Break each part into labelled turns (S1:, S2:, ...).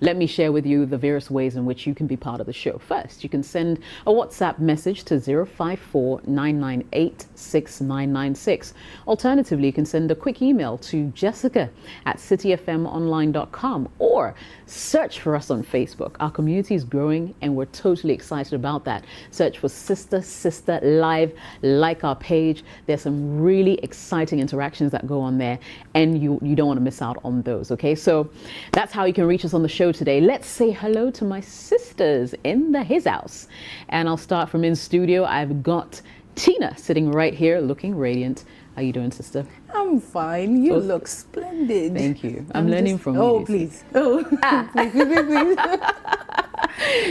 S1: Let me share with you the various ways in which you can be part of the show. First, you can send a WhatsApp message to 054-998-6996. Alternatively, you can send a quick email to jessica@cityfmonline.com or search for us on Facebook. Our community is growing and we're totally excited about that. Search for Sister Live, like our page. There's some really exciting interactions that go on there and you don't want to miss out on those, okay? So that's how you can reach us on the show today. Let's say hello to my sisters in his house. And I'll start from in studio. I've got Tina sitting right here looking radiant. How you doing, sister?
S2: I'm fine. You look splendid.
S1: Thank you. I'm learning from you.
S2: Oh, please. Oh, please.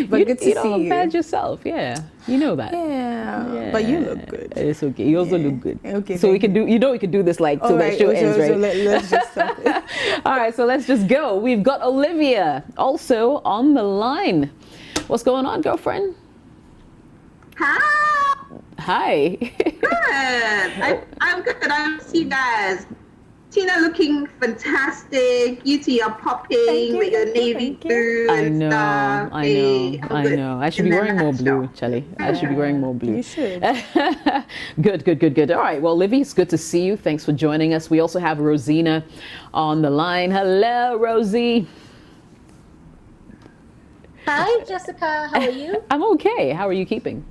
S2: But good to see you.
S1: Bad yourself, yeah. You know that.
S2: Yeah. But you look good.
S1: It's okay. You also look good.
S2: Okay.
S1: So we can do. We can do this like till the show ends, right?
S2: So let's just stop it.
S1: All right. So let's just go. We've got Olivia also on the line. What's going on, girlfriend?
S3: Hi.
S1: Hi.
S3: Good. I'm good. I see you guys. Tina looking fantastic. You two are popping with your navy blue and stuff.
S1: I know. I should be wearing more blue, Charlie. I should be wearing more blue.
S2: You should.
S1: Good. All right. Well, Livy, it's good to see you. Thanks for joining us. We also have Rosina on the line. Hello, Rosie.
S4: Hi, Jessica. How are you?
S1: I'm okay. How are you keeping?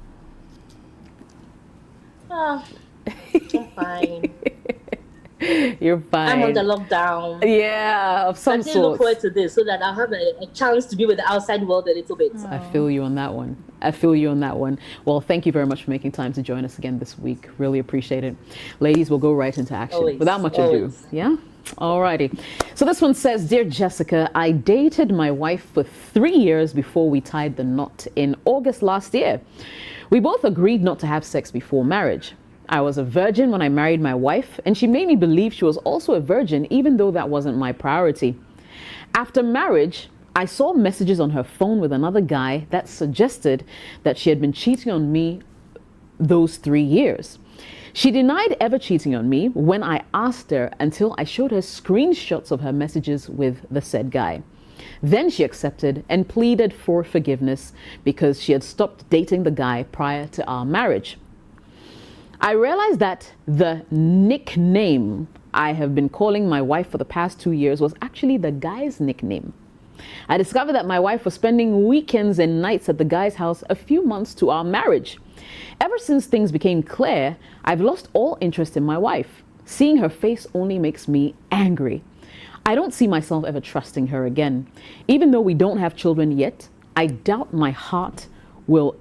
S4: Oh, I'm fine.
S1: You're fine.
S4: I'm on the lockdown.
S1: Yeah, of some
S4: I didn't look
S1: sort.
S4: forward to this so that I'll have a chance to be with the outside world a little bit.
S1: I feel you on that one. Well, thank you very much for making time to join us again this week. Really appreciate it. Ladies, we'll go right into action without much ado. Yeah? Alrighty. So this one says, Dear Jessica, I dated my wife for 3 years before we tied the knot in August last year. We both agreed not to have sex before marriage. I was a virgin when I married my wife, and she made me believe she was also a virgin, even though that wasn't my priority. After marriage, I saw messages on her phone with another guy that suggested that she had been cheating on me those 3 years. She denied ever cheating on me when I asked her until I showed her screenshots of her messages with the said guy. Then she accepted and pleaded for forgiveness because she had stopped dating the guy prior to our marriage. I realized that the nickname I have been calling my wife for the past 2 years was actually the guy's nickname. I discovered that my wife was spending weekends and nights at the guy's house a few months to our marriage. Ever since things became clear, I've lost all interest in my wife. Seeing her face only makes me angry. I don't see myself ever trusting her again. Even though we don't have children yet, I doubt my heart will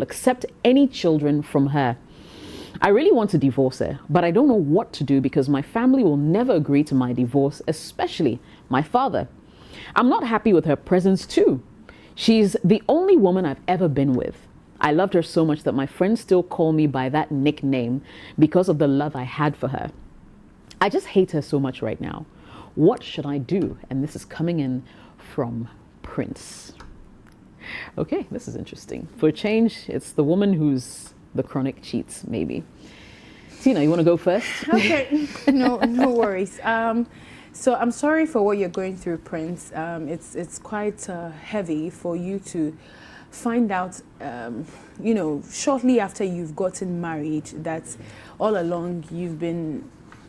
S1: accept any children from her. I really want to divorce her, but I don't know what to do because my family will never agree to my divorce, especially my father. I'm not happy with her presence too. She's the only woman I've ever been with. I loved her so much that my friends still call me by that nickname because of the love I had for her. I just hate her so much right now. What should I do? And this is coming in from Prince. Okay, this is interesting. For a change, it's the woman who's the chronic cheats, maybe. Tina, you want to go first?
S2: Okay, no worries. So I'm sorry for what you're going through, Prince. It's quite heavy for you to find out, shortly after you've gotten married, that all along you've been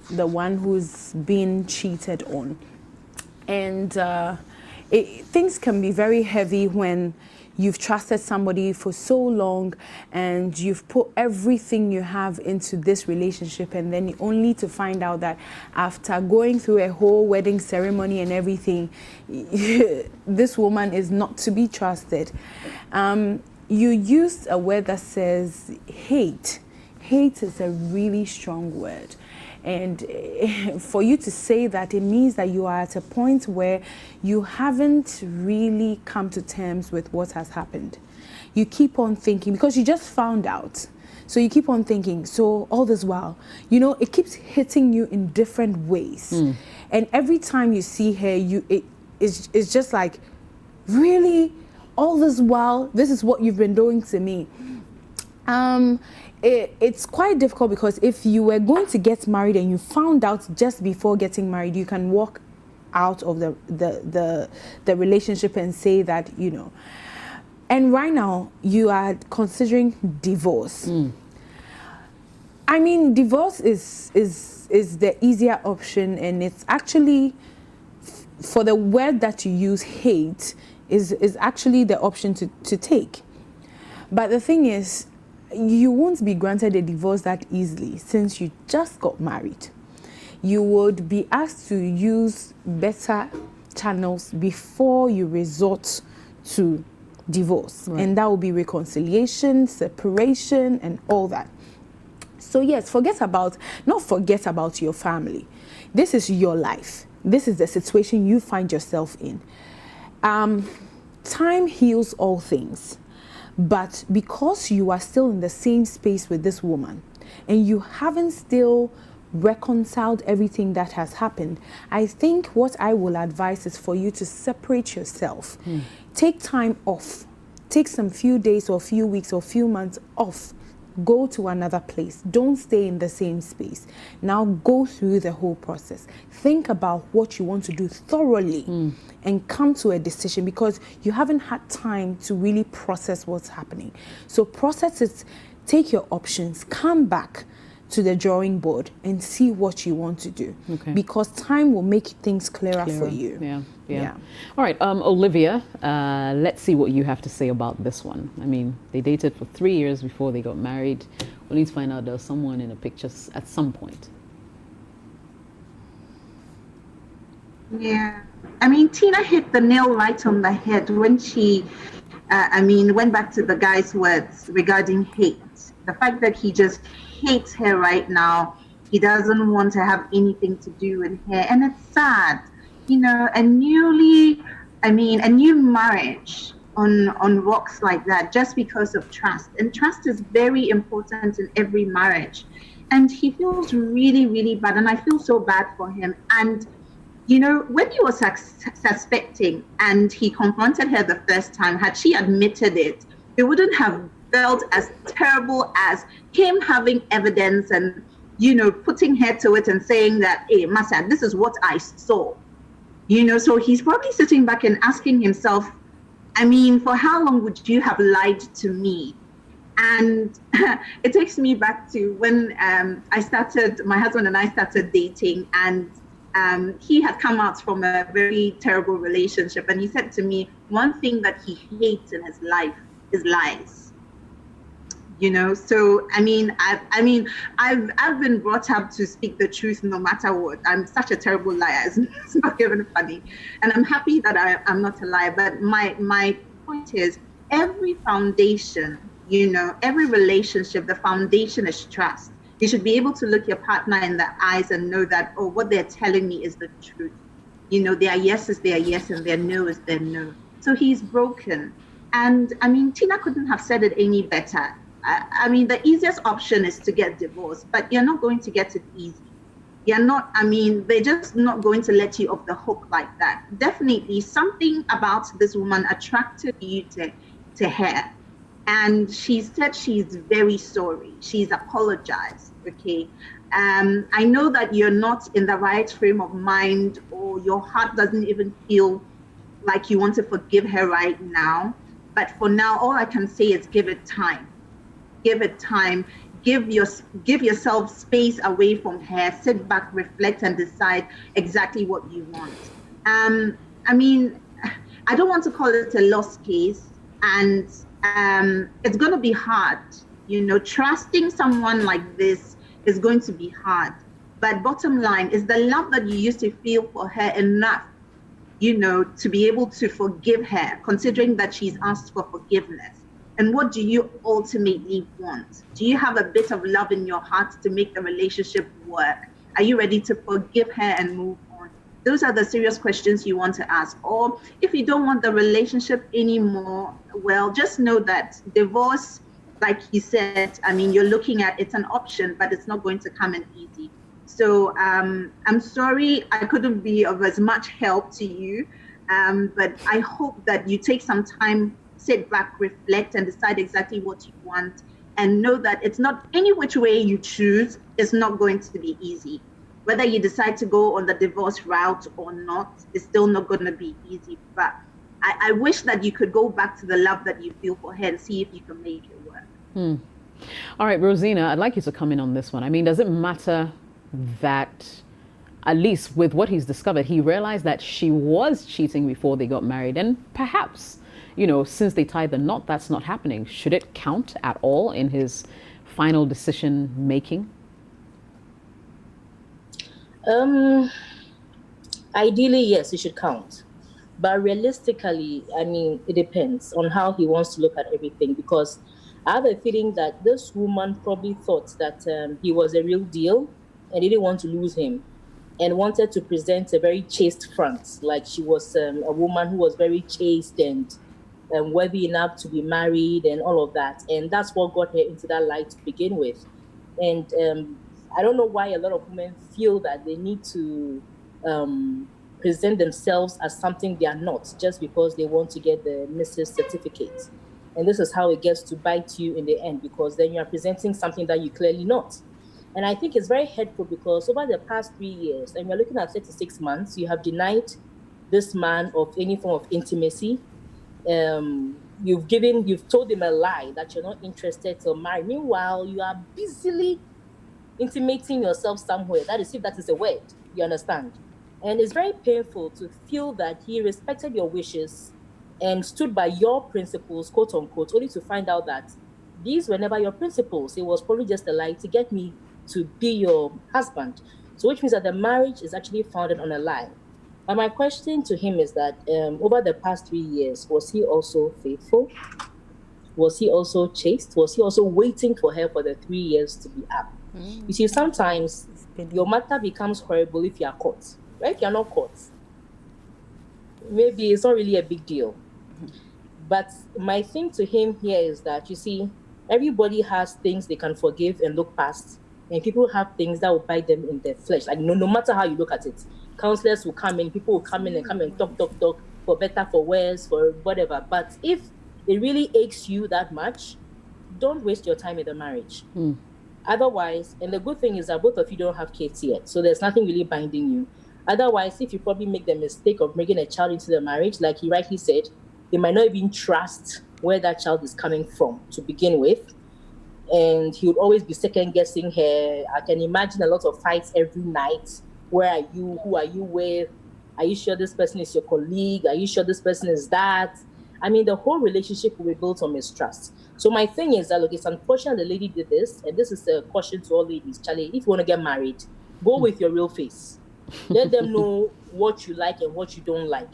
S2: the one who's been cheated on. And things can be very heavy when you've trusted somebody for so long and you've put everything you have into this relationship, and then only to find out that after going through a whole wedding ceremony and everything, this woman is not to be trusted. You used a word that says hate. Hate is a really strong word. And for you to say that, it means that you are at a point where you haven't really come to terms with what has happened. You keep on thinking, because you just found out. So you keep on thinking, so all this while, it keeps hitting you in different ways. And every time you see her, it's just like, really? All this while, this is what you've been doing to me. It's quite difficult, because if you were going to get married and you found out just before getting married, you can walk out of the relationship and say that, and right now you are considering divorce. I mean, divorce is the easier option, and it's actually, for the word that you use, hate, is actually the option to take. But the thing is, you won't be granted a divorce that easily since you just got married. You would be asked to use better channels before you resort to divorce. Right. And that will be reconciliation, separation, and all that. So yes, not forget about your family. This is your life. This is the situation you find yourself in. Time heals all things. But because you are still in the same space with this woman and you haven't still reconciled everything that has happened, I think what I will advise is for you to separate yourself. Take time off. Take some few days or few weeks or few months off. Go to another place. Don't stay in the same space. Now go through the whole process. Think about what you want to do thoroughly and come to a decision, because you haven't had time to really process what's happening. So process it, take your options, come back to the drawing board and see what you want to do. Okay. Because time will make things clearer for you.
S1: Yeah. All right, Olivia, let's see what you have to say about this one. I mean, they dated for 3 years before they got married. We need to find out there was someone in the picture at some point.
S3: Yeah. I mean, Tina hit the nail right on the head when she, went back to the guy's words regarding hate. The fact that he just hates her right now. He doesn't want to have anything to do with her. And it's sad. A new marriage on rocks like that just because of trust. And trust is very important in every marriage. And he feels really, really bad. And I feel so bad for him. And, when he was suspecting and he confronted her the first time, had she admitted it, it wouldn't have felt as terrible as him having evidence and, putting her to it and saying that, hey, Masa, this is what I saw. So he's probably sitting back and asking himself, for how long would you have lied to me? And it takes me back to when my husband and I started dating, and he had come out from a very terrible relationship. And he said to me, one thing that he hates in his life is lies. So I've been brought up to speak the truth no matter what. I'm such a terrible liar. It's not even funny. And I'm happy that I'm not a liar. But my point is, every foundation, every relationship, the foundation is trust. You should be able to look your partner in the eyes and know that, what they're telling me is the truth. Their yes is their yes and their no is their no. So he's broken. And Tina couldn't have said it any better. The easiest option is to get divorced, but you're not going to get it easy. They're just not going to let you off the hook like that. Definitely something about this woman attracted you to her. And she said she's very sorry. She's apologized, okay? I know that you're not in the right frame of mind, or your heart doesn't even feel like you want to forgive her right now. But for now, all I can say is give it time. Give it time. Give yourself space away from her. Sit back, reflect, and decide exactly what you want. I don't want to call it a lost case, and it's going to be hard. Trusting someone like this is going to be hard. But bottom line is, the love that you used to feel for her enough, to be able to forgive her, considering that she's asked for forgiveness. And what do you ultimately want? Do you have a bit of love in your heart to make the relationship work? Are you ready to forgive her and move on? Those are the serious questions you want to ask. Or if you don't want the relationship anymore, well, just know that divorce, like you said, you're looking at, it's an option, but it's not going to come in easy. So I'm sorry I couldn't be of as much help to you, but I hope that you take some time, sit back, reflect, and decide exactly what you want, and know that it's not any which way you choose, it's not going to be easy. whether you decide to go on the divorce route or not, it's still not going to be easy. But I wish that you could go back to the love that you feel for her and see if you can make it work.
S1: All right, Rosina, I'd like you to come in on this one. I mean, does it matter that, at least with what he's discovered, he realized that she was cheating before they got married, and perhaps, you know, since they tied the knot, that's not happening. Should it count at all in his final decision making?
S4: Ideally, yes, it should count. But realistically, I mean, it depends on how he wants to look at everything, because I have a feeling that this woman probably thought that he was a real deal and didn't want to lose him, and wanted to present a very chaste front, like she was a woman who was very chaste and worthy enough to be married and all of that. And that's what got her into that light to begin with. And I don't know why a lot of women feel that they need to present themselves as something they are not, just because they want to get the Mrs. certificate. And this is how it gets to bite you in the end, because then you are presenting something that you're clearly not. And I think it's very hurtful, because over the past 3 years, and we're looking at 36 months, you have denied this man of any form of intimacy. You've told him a lie that you're not interested to marry. Meanwhile, you are busily intimating yourself somewhere. That is, if that is a word, you understand? And it's very painful to feel that he respected your wishes and stood by your principles, quote unquote, only to find out that these were never your principles. It was probably just a lie to get me to be your husband. So which means that the marriage is actually founded on a lie. And my question to him is that over the past 3 years, was he also faithful? Was he also chaste? Was he also waiting for her for the 3 years to be up? You see, sometimes your matter becomes horrible if you are caught. Right? If you're not caught, maybe it's not really a big deal. But my thing to him here is that, you see, everybody has things they can forgive and look past, and people have things that will bite them in their flesh. Like no matter how you look at it, counselors will come in, people will come in and talk for better, for worse, for whatever. But if it really aches you that much, don't waste your time in the marriage. Otherwise, and the good thing is that both of you don't have kids yet, so there's nothing really binding you. Otherwise, if you probably make the mistake of bringing a child into the marriage, like he rightly said, they might not even trust where that child is coming from to begin with. And he would always be second guessing her. I can imagine a lot of fights every night. Where are you? Who are you with? Are you sure this person is your colleague? Are you sure this person is that? I mean, the whole relationship will be built on mistrust. So my thing is that, look, it's unfortunate the lady did this. And this is a caution to all ladies. Charlie, if you want to get married, go with your real face. Let them know what you like and what you don't like.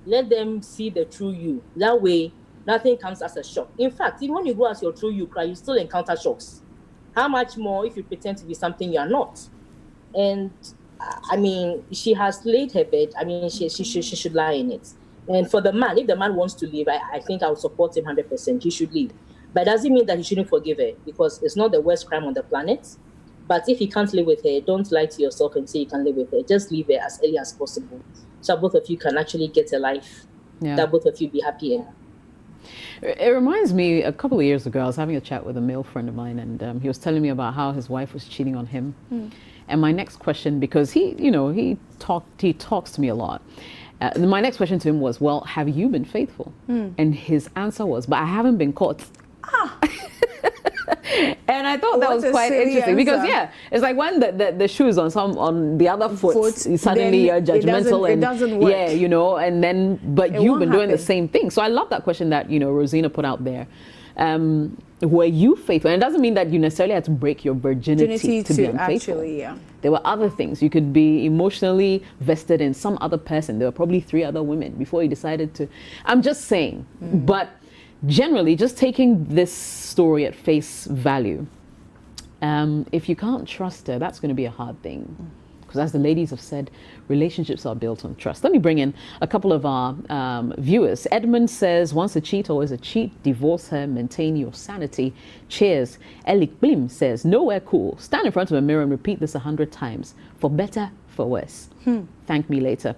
S4: Let them see the true you. That way, nothing comes as a shock. In fact, even when you go as your true you, you still encounter shocks. How much more if you pretend to be something you are not? And I mean, she has laid her bed. I mean, she should lie in it. And for the man, if the man wants to leave, I think I would support him 100%. He should leave. But does it mean that he shouldn't forgive her? Because it's not the worst crime on the planet. But if you can't live with her, don't lie to yourself and say you can live with her. Just leave her as early as possible, so both of you can actually get a life that both of you be happy in.
S1: It reminds me, a couple of years ago, I was having a chat with a male friend of mine, and he was telling me about how his wife was cheating on him. And my next question, because he talks to me a lot. My next question to him was, well, have you been faithful? And his answer was, but I haven't been caught. And I thought that was quite interesting, because it's like when the shoe's on the other foot, suddenly you're judgmental,
S2: it doesn't work.
S1: and then but you've been doing the same thing. So I love that question that Rosina put out there. Were you faithful? And it doesn't mean that you necessarily had to break your virginity to be unfaithful.
S2: Actually,
S1: there were other things. You could be emotionally vested in some other person. There were probably 3 other women before you decided to. I'm just saying, but generally, just taking this story at face value, if you can't trust her, that's going to be a hard thing. Because as the ladies have said, relationships are built on trust. Let me bring in a couple of our viewers. Edmund says, once a cheat, always a cheat. Divorce her, maintain your sanity. Cheers. Elik Blim says, nowhere cool. Stand in front of a mirror and repeat this 100 times. For better, for worse. Thank me later.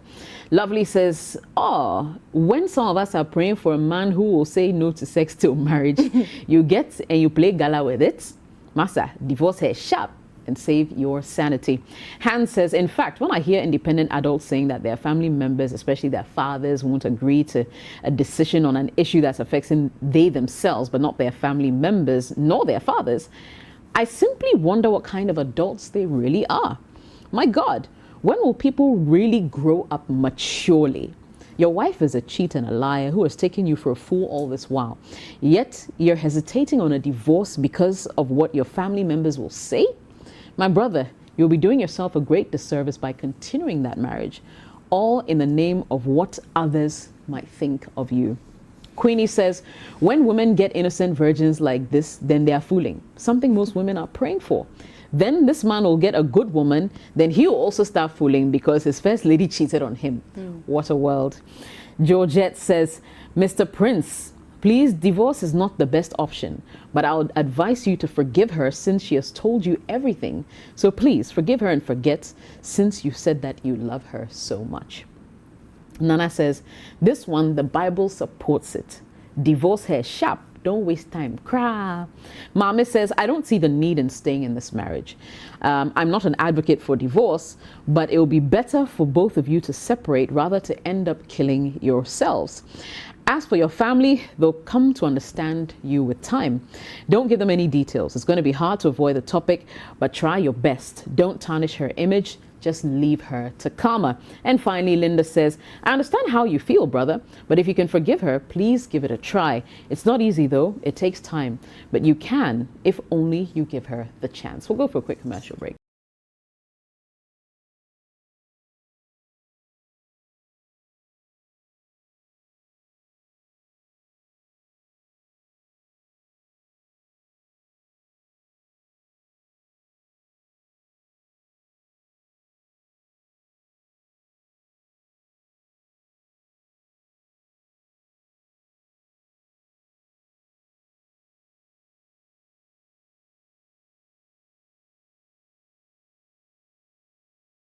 S1: Lovely says, when some of us are praying for a man who will say no to sex till marriage, you get and you play gala with it. Massa, divorce her sharp. and save your sanity. Hans says, in fact, when I hear independent adults saying that their family members, especially their fathers, won't agree to a decision on an issue that's affecting they themselves, but not their family members nor their fathers, I simply wonder what kind of adults they really are. My God, when will people really grow up maturely? Your wife is a cheat and a liar who has taken you for a fool all this while. Yet you're hesitating on a divorce because of what your family members will say? My brother, you'll be doing yourself a great disservice by continuing that marriage, all in the name of what others might think of you. Queenie says, when women get innocent virgins like this, then they are fooling. Something most women are praying for. Then this man will get a good woman, then he'll also start fooling because his first lady cheated on him. What a world. Georgette says, Mr. Prince, please, divorce is not the best option, but I would advise you to forgive her since she has told you everything. So please forgive her and forget, since you said that you love her so much. Nana says, this one, the Bible supports it. Divorce her sharp. Don't waste time. Cry. Mama says, I don't see the need in staying in this marriage. I'm not an advocate for divorce, but it will be better for both of you to separate rather to end up killing yourselves. As for your family, they'll come to understand you with time. Don't give them any details. It's going to be hard to avoid the topic, but try your best. Don't tarnish her image. Just leave her to karma. And finally, Linda says, I understand how you feel, brother, but if you can forgive her, please give it a try. It's not easy, though. It takes time. But you can, if only you give her the chance. We'll go for a quick commercial break.